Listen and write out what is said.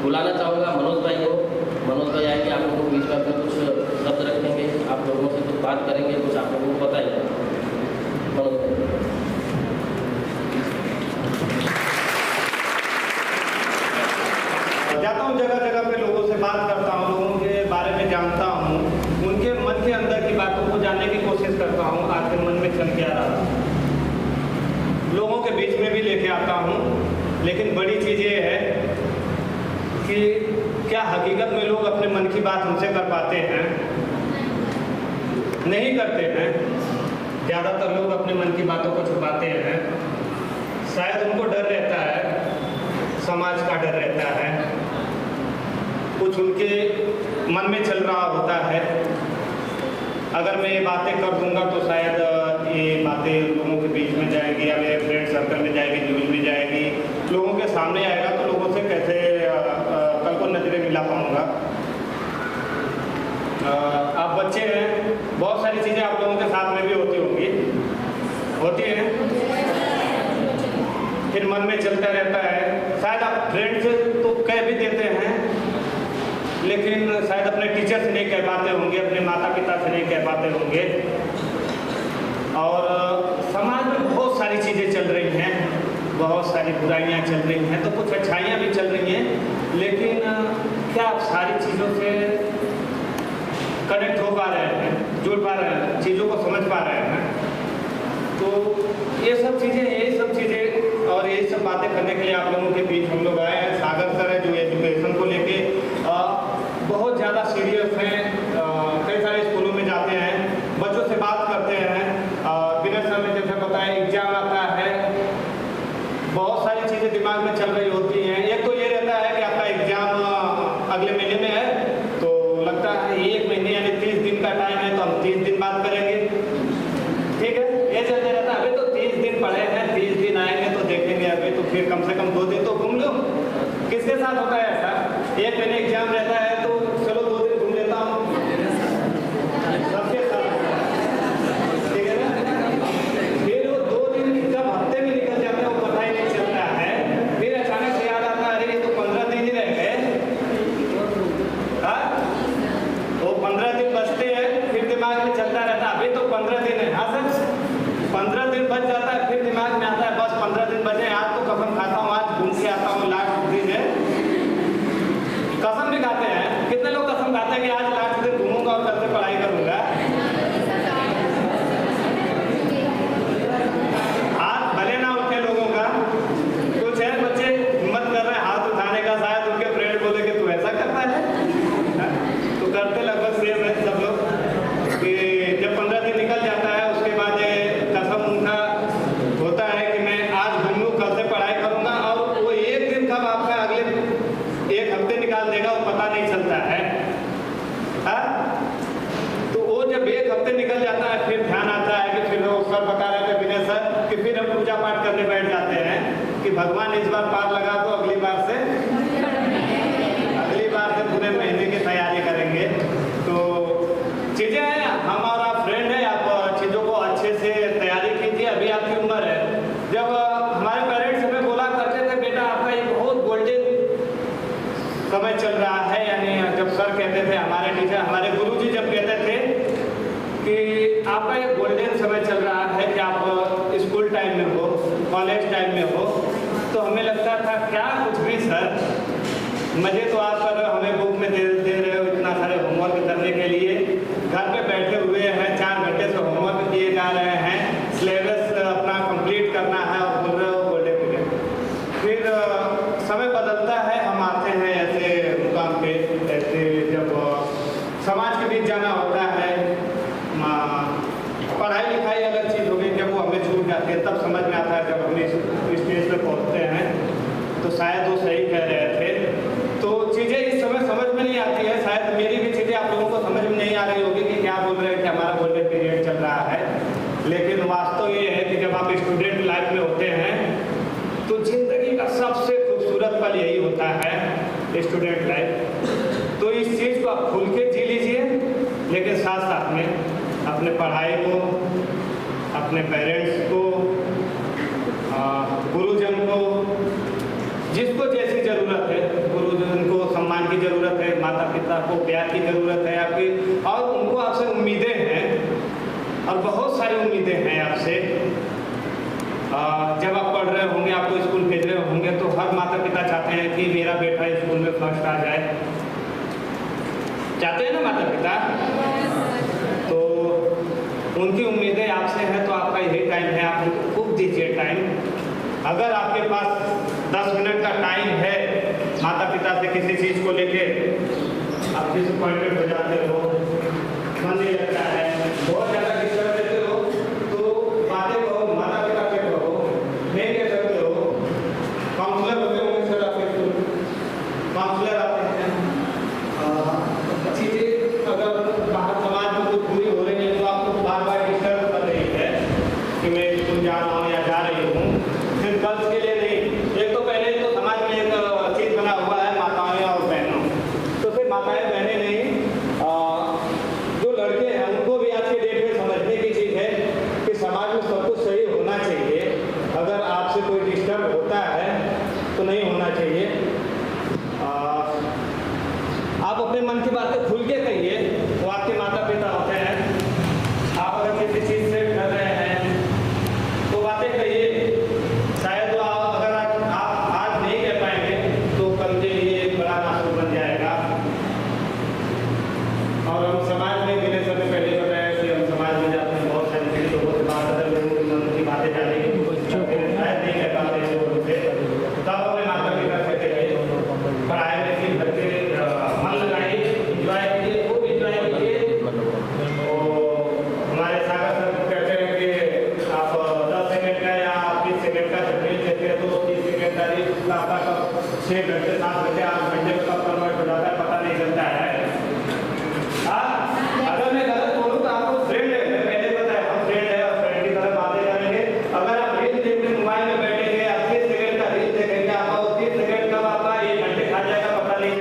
बुलाना चाहूँगा मनोज भाई को। मनोज भाई आएंगे, आप लोगों के बीच में अपने कुछ शब्द रखेंगे, आप लोगों से कुछ बात करेंगे, कुछ आप लोगों को बताएंगे। मनोज भाई जाता हूँ, जगह जगह पे लोगों से बात करता हूँ, लोगों के बारे में जानता हूँ, उनके मन के अंदर की बातों को जानने की कोशिश करता हूँ, आखिर मन में चल क्या रहा है, लोगों के बीच में भी लेके आता हूँ। लेकिन बड़ी चीज़ ये है कि क्या हकीकत में लोग अपने मन की बात हमसे कर पाते हैं? नहीं करते हैं। ज़्यादातर लोग अपने मन की बातों को छुपाते हैं। शायद उनको डर रहता है, समाज का डर रहता है, कुछ उनके मन में चल रहा होता है। अगर मैं ये बातें कर दूंगा तो शायद ये बातें लोगों के बीच में जाएगी या मेरे फ्रेंड सर्कल में जाएगी, न्यूज़ में जाएगी, लोगों के सामने आएगा, तो लोगों से कैसे कल को नजरें मिला पाऊंगा। आप बच्चे हैं, बहुत सारी चीज़ें आप लोगों के साथ में भी होती होंगी, होती हैं, फिर मन में चलता रहता है। शायद आप फ्रेंड से तो कह भी देते हैं, लेकिन शायद अपने टीचर से नहीं कह पाते होंगे, अपने माता पिता से नहीं कह पाते होंगे। और समाज में बहुत सारी चीज़ें चल रही हैं, बहुत सारी बुराइयां चल रही हैं, तो कुछ अच्छाइयां भी चल रही हैं, लेकिन क्या आप सारी चीज़ों से कनेक्ट हो पा रहे हैं, जुड़ पा रहे हैं, चीज़ों को समझ पा रहे हैं? तो ये सब चीज़ें और ये सब बातें करने के लिए आप लोगों के बीच हम लोग आए हैं। सागर सर है जो एजुकेशन को लेके बहुत ज़्यादा सीरियस हैं, कई सारे स्कूलों में जाते हैं, बच्चों से बात करते हैं। विनय सर ने जैसे बताया, एग्जाम आता है, बहुत सारी चीज़ें दिमाग में चल रही होती हैं। एक तो ये रहता है कि आपका एग्जाम अगले महीने में है, तो लगता है 1 महीने यानी 30 दिन का टाइम है, तो हम 30 दिन बात करेंगे, ठीक है, ये चलते रहता है। अभी तो 30 दिन पड़े हैं, 30 दिन आएंगे तो देखेंगे, अभी तो फिर कम से कम 2 दिन तो घूम लो। किसके साथ होता है ऐसा? 1 महीने एग्जाम रहता है तो चलो 2 दिन घूम लेता हूँ, सबके साथ, ठीक है ना? फिर वो 2 दिन कब हफ्ते में निकल जाते हैं वो पता ही नहीं चलता है। फिर अचानक से याद आता है, अरे ये तो 15 दिन ही रह गए। हाँ, वो 15 दिन बचते हैं, फिर दिमाग में चलता रहता है अभी तो 15 दिन है। हाँ सर, 15 दिन बच जाता है, फिर दिमाग में आता है बस 15 दिन बचे, आज तो कसम खाता हूँ, आज घूम के आता हूँ, लास्ट दिन है। कसम भी खाते हैं, कितने लोग कसम खाते हैं कि आज लास्ट दिन घूमूंगा और कल से पढ़ाई करूंगा? हाथ भले ना उठे लोगों का, कुछ है बच्चे हिम्मत कर रहे हैं हाथ उठाने का, शायद उनके फ्रेंड बोले कि तू ऐसा करता है, तो करते लगभग सेम है सब लोग। कि जब 15 दिन निकल जाता है उसके बाद कसम उनका होता है कि मैं आज घूम लूँ, कल से पढ़ाई करूंगा, और वो 1 दिन कब आपका अगले 1 हफ्ते निकाल देगा वो पता नहीं चलता है। हाँ, तो वो जब 1 हफ्ते निकल जाता है फिर ध्यान आता है कि फिर वो सर बता रहे थे विनय सर कि फिर हम पूजा पाठ करने बैठ जाते हैं कि भगवान इस बार पार लगा तो अगली बार से पूरे महीने की तैयारी करेंगे। तो चीज़ें हैं, हम और आप फ्रेंड हैं, आप चीज़ों को अच्छे से तैयारी कीजिए। अभी आपकी उम्र है, जब हमारे पेरेंट्स हमें बोला करते थे बेटा आपका ये बहुत गोल्डन समय चल रहा है, यानी जब सर कहते थे, हमारे टीचर, हमारे गुरुजी जब कहते थे कि आपका ये गोल्डन समय चल रहा है कि आप स्कूल टाइम में हो, कॉलेज टाइम में हो, तो हमें लगता था क्या कुछ भी सर, मजे तो आप कर रहे हो, हमें बुक में दे रहे हो इतना सारे होमवर्क करने के लिए, घर पे बैठे हुए हैं 4 घंटे से होमवर्क दिए जा रहे हैं, सिलेबस अपना कंप्लीट करना है और बोल रहे हो गोल्डन पीरियड। फिर समय बदलता है, हम आते हैं ऐसे मुकाम पे, ऐसे जब समाज के बीच जाना होता है, पढ़ाई लिखाई अलग चीज़ हो गई, जब वो हमें छूट जाती है तब समझ में आता है, जब हम इस स्टेज पे पहुँचते हैं तो शायद वो सही कह रहे थे। तो चीज़ें इस समय समझ में नहीं आती है, शायद मेरी भी चीज़ें आप लोगों को समझ में नहीं आ रही होगी कि क्या बोल रहे हैं कि हमारा गोल्डन पीरियड चल रहा है, लेकिन वास्तव ये है कि जब आप स्टूडेंट लाइफ में होते हैं तो जिंदगी का सबसे खूबसूरत पल यही होता है, स्टूडेंट लाइफ। तो इस चीज़ को आप खुल के जी लीजिए, लेकिन साथ साथ में अपने पढ़ाई को, अपने पेरेंट्स को, गुरुजन को, जिसको जैसी ज़रूरत है, गुरुजन को सम्मान की ज़रूरत है, माता पिता को प्यार की ज़रूरत है आपकी, और उनको आपसे उम्मीदें हैं और बहुत सारी उम्मीदें हैं आपसे। जब आप पढ़ रहे होंगे, आपको स्कूल भेज रहे होंगे, तो हर माता पिता चाहते हैं कि मेरा बेटा स्कूल में फर्स्ट आ जाए। चाहते हैं ना माता पिता? तो उनकी उम्मीदें आपसे हैं, तो आपका यही टाइम है, आप उनको खूब दीजिए टाइम। अगर आपके पास 10 मिनट का टाइम है माता पिता से किसी चीज़ को लेके, आप डिसअपॉइंटेड हो जाते हो, मन नहीं लगता है, बहुत ज़्यादा डिस्टर्ब देते हो, तो बातें कहो, माता पिता से कहो, नहीं कह सकते हो। काउंसलर होते होंगे सर आपके स्कूल, काउंसलर आते हैं। चीज़ें अगर बाहर समाज में कुछ बुरी हो रही है तो आपको बार बार डिस्टर्ब कर रही है कि मैं स्कूल जा रहा हूँ या जा रही हूँ। सिर्फ गर्ल्स के लिए नहीं, एक तो पहले तो समाज में एक चीज़ बना हुआ है माताएं और बहनों, तो सिर्फ माताएं बहनें नहीं, जो लड़के हैं उनको भी आज के डेट में समझने की चीज़ है कि समाज में सब कुछ सही होना चाहिए। अगर आपसे कोई डिस्टर्ब होता है तो नहीं होना चाहिए। आप अपने मन की बातें खुल के कहिए, वो आपके माता पिता होते हैं। आप अगर किसी चीज़ से डर रहे हैं तो बातें कहिए। शायद वो अगर आप आज नहीं कह पाएंगे तो कल के लिए एक बड़ा नासूर बन जाएगा। और हम समाज में मिले सर ने पहले बताया कि हम समाज में जाते हैं, बहुत सारी चीज़ लोगों से बात करते हैं, लोगों के मन की बातें जाने की शायद नहीं कह पाते हैं लोगों से, तब अपने माता पिता से कहिए। पढ़ाई में भी घर के मन लगाइए, इंजॉय कीजिए, खूब इंजॉय कीजिए। तो हमारे सागर सर कहते हैं कि आप 10 सेकंड का या 20 सेकंड का जब रील देते हैं तो 30 सेकंड का रील आपका 6 घंटे 7 घंटे 8 घंटे